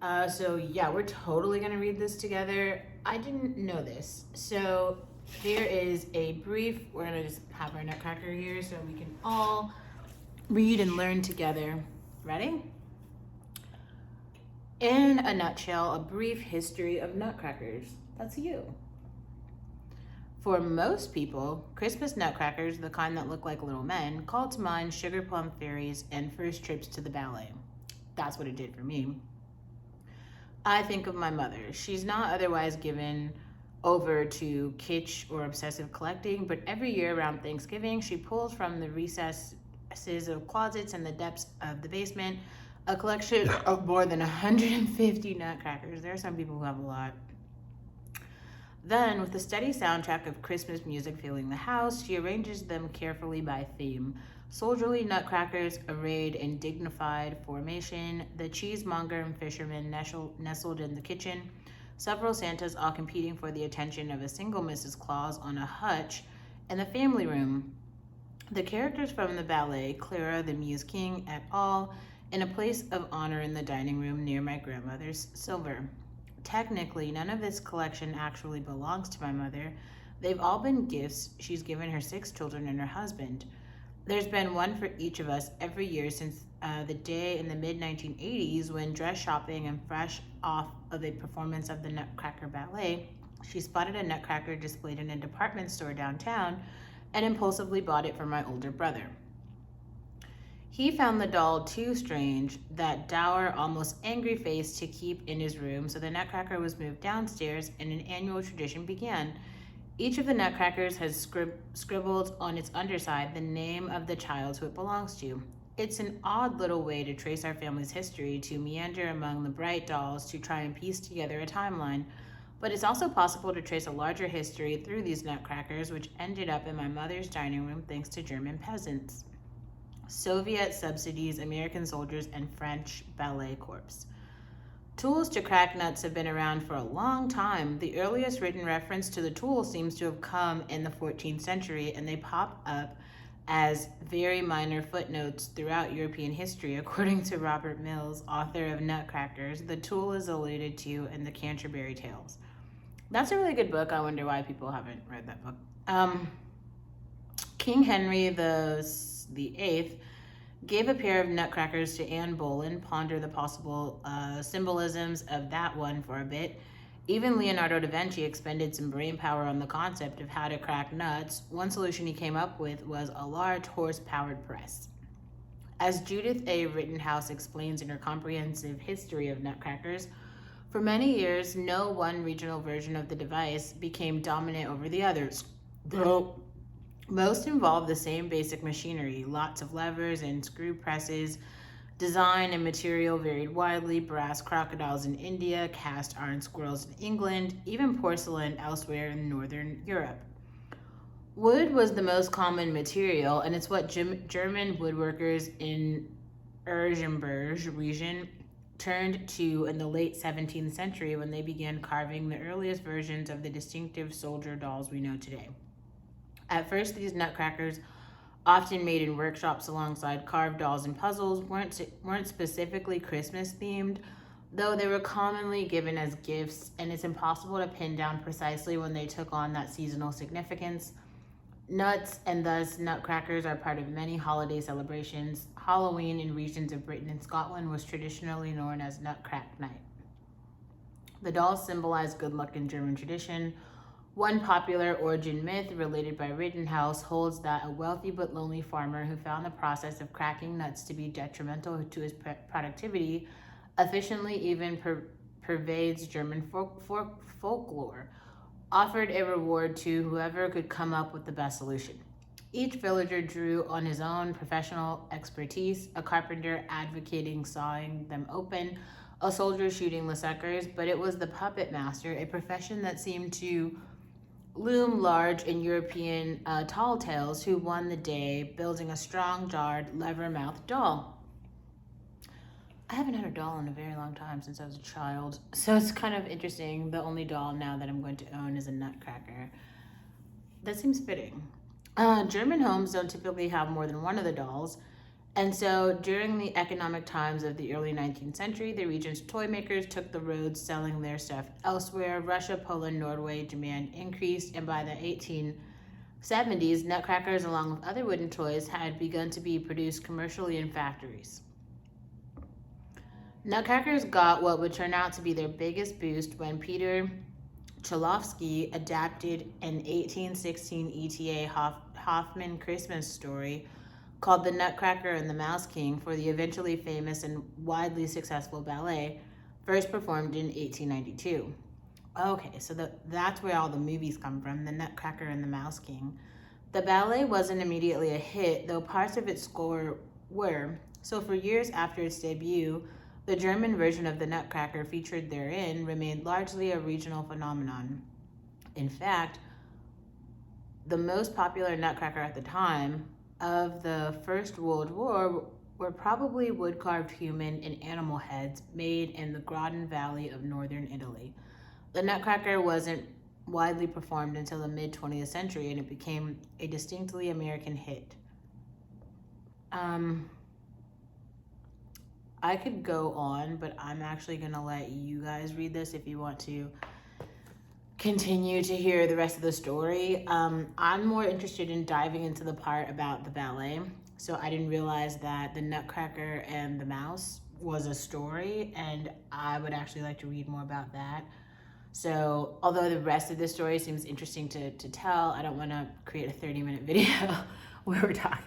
So yeah, we're totally gonna read this together. I didn't know this. So here is a brief. We're gonna just have our nutcracker here so we can all read and learn together. Ready? In a nutshell, a brief history of nutcrackers. That's you. For most people, Christmas nutcrackers, the kind that look like little men, call to mind sugar plum fairies and first trips to the ballet. That's what it did for me. I think of my mother. She's not otherwise given over to kitsch or obsessive collecting, but every year around Thanksgiving, she pulls from the recesses of closets and the depths of the basement a collection of more than 150 nutcrackers. There are some people who have a lot. Then, with a steady soundtrack of Christmas music filling the house, she arranges them carefully by theme. Soldierly nutcrackers arrayed in dignified formation, the cheesemonger and fisherman nestled in the kitchen, several Santas all competing for the attention of a single Mrs. Claus on a hutch in the family room. The characters from the ballet, Clara the Muse King et al., in a place of honor in the dining room near my grandmother's silver. Technically, none of this collection actually belongs to my mother. They've all been gifts she's given her 6 children and her husband. There's been one for each of us every year since the day in the mid 1980s when, dress shopping and fresh off of a performance of the Nutcracker Ballet, she spotted a nutcracker displayed in a department store downtown and impulsively bought it for my older brother. He found the doll too strange, that dour, almost angry face, to keep in his room, so the nutcracker was moved downstairs and an annual tradition began. Each of the nutcrackers has scribbled on its underside the name of the child who it belongs to. It's an odd little way to trace our family's history, to meander among the bright dolls to try and piece together a timeline. But it's also possible to trace a larger history through these nutcrackers, which ended up in my mother's dining room thanks to German peasants, Soviet subsidies, American soldiers, and French ballet corps. Tools to crack nuts have been around for a long time. The earliest written reference to the tool seems to have come in the 14th century, and they pop up as very minor footnotes throughout European history. According to Robert Mills, author of Nutcrackers, the tool is alluded to in the Canterbury Tales. That's a really good book. I wonder why people haven't read that book. King Henry the Eighth gave a pair of nutcrackers to Anne Boleyn. Ponder the possible symbolisms of that one for a bit. Even Leonardo da Vinci expended some brain power on the concept of how to crack nuts. One solution he came up with was a large horse-powered press. As Judith A. Rittenhouse explains in her comprehensive history of nutcrackers, for many years, no one regional version of the device became dominant over the others, though most involve the same basic machinery, lots of levers and screw presses. Design and material varied widely: brass crocodiles in India, cast iron squirrels in England, even porcelain elsewhere in Northern Europe. Wood was the most common material, and it's what German woodworkers in Erzenberg region turned to in the late 17th century when they began carving the earliest versions of the distinctive soldier dolls we know today. At first, these nutcrackers, often made in workshops alongside carved dolls and puzzles, weren't specifically Christmas themed, though they were commonly given as gifts, and it's impossible to pin down precisely when they took on that seasonal significance. Nuts, and thus nutcrackers, are part of many holiday celebrations. Halloween in regions of Britain and Scotland was traditionally known as Nutcrack Night. The dolls symbolize good luck in German tradition. One popular origin myth related by Rittenhouse holds that a wealthy but lonely farmer who found the process of cracking nuts to be detrimental to his productivity efficiently even pervades German folklore, offered a reward to whoever could come up with the best solution. Each villager drew on his own professional expertise, a carpenter advocating sawing them open, a soldier shooting the suckers, but it was the puppet master, a profession that seemed to loom large in European tall tales, who won the day building a strong-jawed, lever-mouthed doll. I haven't had a doll in a very long time, since I was a child, so it's kind of interesting. The only doll now that I'm going to own is a nutcracker. That seems fitting. German homes don't typically have more than one of the dolls, And so during the economic times of the early 19th century, the region's toy makers took the road selling their stuff elsewhere. Russia, Poland, Norway demand increased, and by the 1870s, nutcrackers, along with other wooden toys, had begun to be produced commercially in factories. Nutcrackers got what would turn out to be their biggest boost when Peter Cholowski adapted an 1816 E.T.A. Hoffman Christmas story called The Nutcracker and the Mouse King for the eventually famous and widely successful ballet, first performed in 1892. Okay, so that's where all the movies come from, The Nutcracker and the Mouse King. The ballet wasn't immediately a hit, though parts of its score were. So for years after its debut, the German version of the Nutcracker featured therein remained largely a regional phenomenon. In fact, the most popular Nutcracker at the time of the First World War were probably wood-carved human and animal heads made in the Gradon Valley of northern Italy. The Nutcracker wasn't widely performed until the mid-20th century, and it became a distinctly American hit. I could go on, but I'm actually going to let you guys read this if you want to continue to hear the rest of the story. I'm more interested in diving into the part about the ballet. So I didn't realize that the Nutcracker and the Mouse was a story, and I would actually like to read more about that. So although the rest of the story seems interesting to tell, I don't want to create a 30-minute video where we're talking